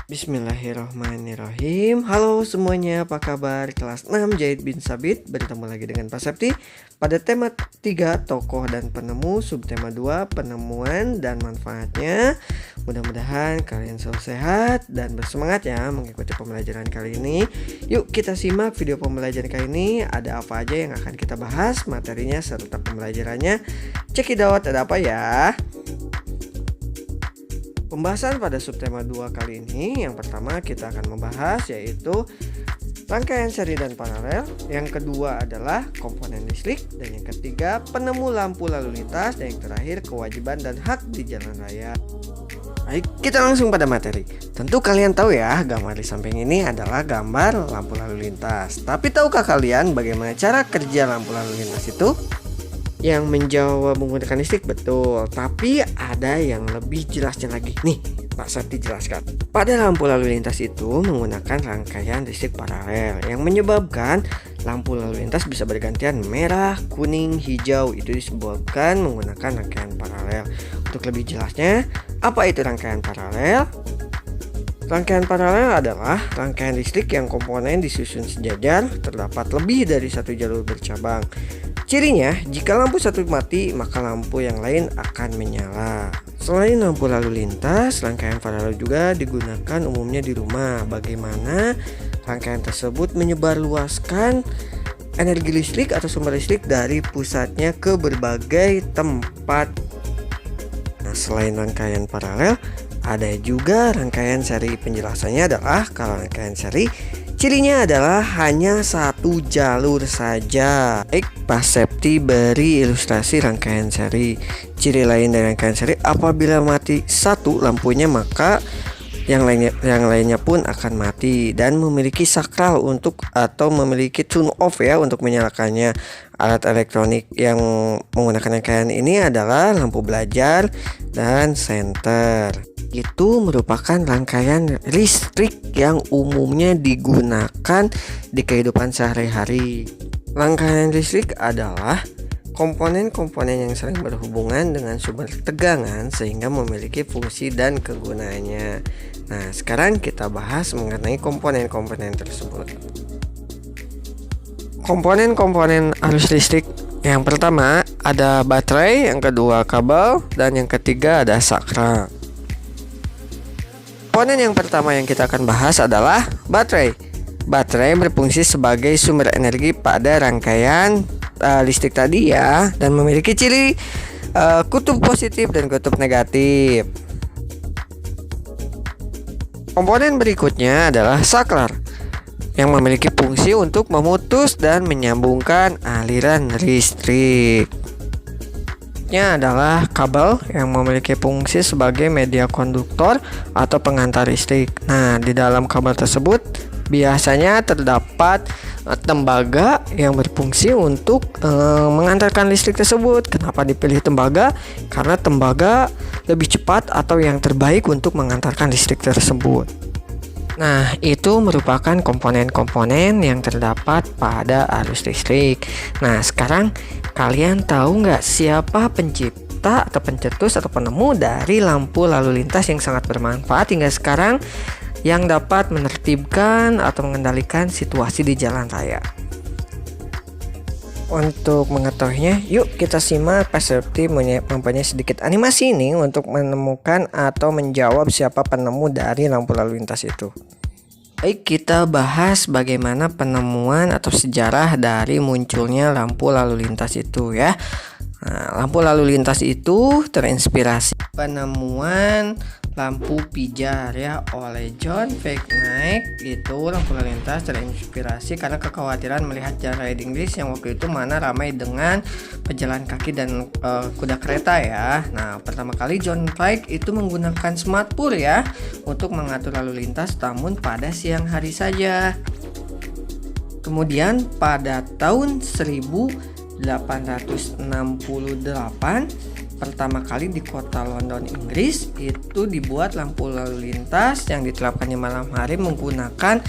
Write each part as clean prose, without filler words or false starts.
Bismillahirrahmanirrahim. Halo semuanya, apa kabar? Kelas 6 Jahit bin Sabit. Bertemu lagi dengan Pak Septi pada tema 3 tokoh dan penemu, subtema 2 penemuan dan manfaatnya. Mudah-mudahan kalian selalu sehat dan bersemangat ya mengikuti pembelajaran kali ini. Yuk kita simak video pembelajaran kali ini. Ada apa aja yang akan kita bahas, materinya serta pembelajarannya. Check it out, ada apa ya? Pembahasan pada subtema 2 kali ini, yang pertama kita akan membahas yaitu rangkaian seri dan paralel. Yang kedua adalah komponen listrik. Dan yang ketiga penemu lampu lalu lintas. Dan yang terakhir kewajiban dan hak di jalan raya. Baik, kita langsung pada materi. Tentu kalian tahu ya, gambar di samping ini adalah gambar lampu lalu lintas. Tapi tahukah kalian bagaimana cara kerja lampu lalu lintas itu? Yang menjawab menggunakan listrik, betul. Tapi ada yang lebih jelasnya lagi. Nih, Pak Septi jelaskan. Pada lampu lalu lintas itu menggunakan rangkaian listrik paralel yang menyebabkan lampu lalu lintas bisa bergantian merah, kuning, hijau. Itu disebabkan menggunakan rangkaian paralel. Untuk lebih jelasnya, apa itu rangkaian paralel? Rangkaian paralel adalah rangkaian listrik yang komponen disusun sejajar, terdapat lebih dari satu jalur bercabang. Cirinya, jika lampu satu mati, maka lampu yang lain akan menyala. Selain lampu lalu lintas, rangkaian paralel juga digunakan umumnya di rumah. Bagaimana rangkaian tersebut menyebarluaskan energi listrik atau sumber listrik dari pusatnya ke berbagai tempat. Nah, selain rangkaian paralel, ada juga rangkaian seri. Penjelasannya adalah kalau rangkaian seri, cirinya adalah hanya satu jalur saja. Baik, Pak Septi beri ilustrasi rangkaian seri. Ciri lain dari rangkaian seri, apabila mati satu lampunya maka yang lainnya pun akan mati dan memiliki sakral untuk atau memiliki turn off ya untuk menyalakannya. Alat elektronik yang menggunakan rangkaian ini adalah lampu belajar dan senter. Itu merupakan rangkaian listrik yang umumnya digunakan di kehidupan sehari-hari. Rangkaian listrik adalah komponen-komponen yang sering berhubungan dengan sumber tegangan sehingga memiliki fungsi dan kegunaannya. Nah, sekarang kita bahas mengenai komponen-komponen tersebut. Komponen-komponen arus listrik, yang pertama ada baterai, yang kedua kabel, dan yang ketiga ada sakral. Komponen yang pertama yang kita akan bahas adalah baterai. Baterai berfungsi sebagai sumber energi pada rangkaian listrik tadi ya, dan memiliki ciri kutub positif dan kutub negatif. Komponen berikutnya adalah saklar yang memiliki fungsi untuk memutus dan menyambungkan aliran listrik. Nya adalah kabel yang memiliki fungsi sebagai media konduktor atau pengantar listrik. Nah, di dalam kabel tersebut biasanya terdapat tembaga yang berfungsi untuk mengantarkan listrik tersebut. Kenapa dipilih tembaga? Karena tembaga lebih cepat atau yang terbaik untuk mengantarkan listrik tersebut. Nah, itu merupakan komponen-komponen yang terdapat pada arus listrik. Nah, sekarang kalian tahu nggak siapa pencipta atau pencetus atau penemu dari lampu lalu lintas yang sangat bermanfaat hingga sekarang yang dapat menertibkan atau mengendalikan situasi di jalan raya? Untuk mengetahuinya, yuk kita simak Pak Septi mempunyai sedikit animasi ini untuk menemukan atau menjawab siapa penemu dari lampu lalu lintas itu. Baik, kita bahas bagaimana penemuan atau sejarah dari munculnya lampu lalu lintas itu ya. Nah, lampu lalu lintas itu terinspirasi penemuan lampu pijar ya oleh John Knight. Itu lampu lalu lintas terinspirasi karena kekhawatiran melihat jalan raya di Inggris yang waktu itu mana ramai dengan pejalan kaki dan kuda kereta ya. Nah, pertama kali John Knight itu menggunakan smartphone ya untuk mengatur lalu lintas, namun pada siang hari saja. Kemudian pada tahun 1868 pertama kali di kota London, Inggris itu dibuat lampu lalu lintas yang diterapkannya malam hari menggunakan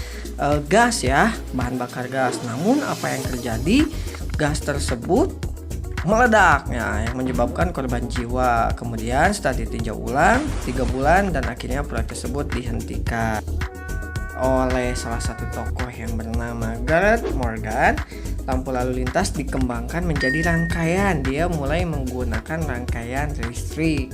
gas ya, bahan bakar gas. Namun apa yang terjadi? Gas tersebut meledak ya, yang menyebabkan korban jiwa. Kemudian setelah ditinjau ulang 3 bulan dan akhirnya proyek tersebut dihentikan oleh salah satu tokoh yang bernama Gareth Morgan. Lampu lalu lintas dikembangkan menjadi rangkaian. Dia mulai menggunakan rangkaian listrik.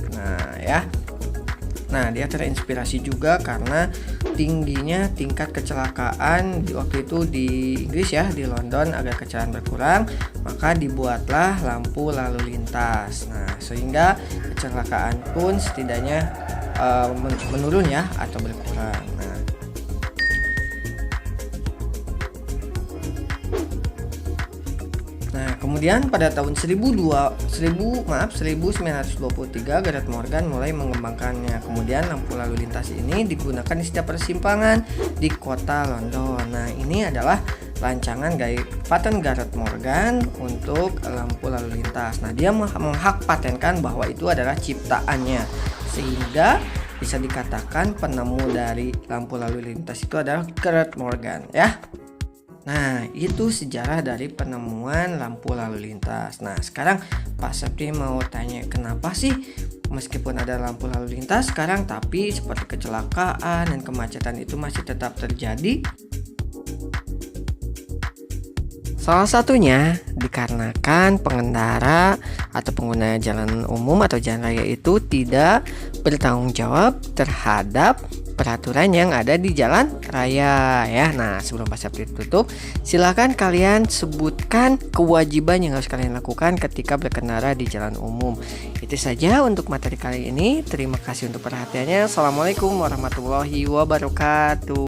Nah, dia terinspirasi juga karena tingginya tingkat kecelakaan di waktu itu di Inggris ya, di London, agar kecelakaan berkurang, maka dibuatlah lampu lalu lintas. Nah, sehingga kecelakaan pun setidaknya menurun ya atau berkurang. Nah, kemudian pada tahun 1923 Gareth Morgan mulai mengembangkannya. Kemudian lampu lalu lintas ini digunakan di setiap persimpangan di kota London. Nah, ini adalah rancangan paten Gareth Morgan untuk lampu lalu lintas. Nah, dia menghak patenkan bahwa itu adalah ciptaannya, sehingga bisa dikatakan penemu dari lampu lalu lintas itu adalah Gareth Morgan ya. Nah, itu sejarah dari penemuan lampu lalu lintas. Nah, sekarang Pak Septi mau tanya, kenapa sih meskipun ada lampu lalu lintas sekarang tapi seperti kecelakaan dan kemacetan itu masih tetap terjadi? Salah satunya dikarenakan pengendara atau pengguna jalan umum atau jalan raya itu tidak bertanggung jawab terhadap peraturan yang ada di jalan raya ya. Nah, sebelum Pak Septi tutup, silakan kalian sebutkan kewajiban yang harus kalian lakukan ketika berkendara di jalan umum. Itu saja untuk materi kali ini. Terima kasih untuk perhatiannya. Assalamualaikum warahmatullahi wabarakatuh.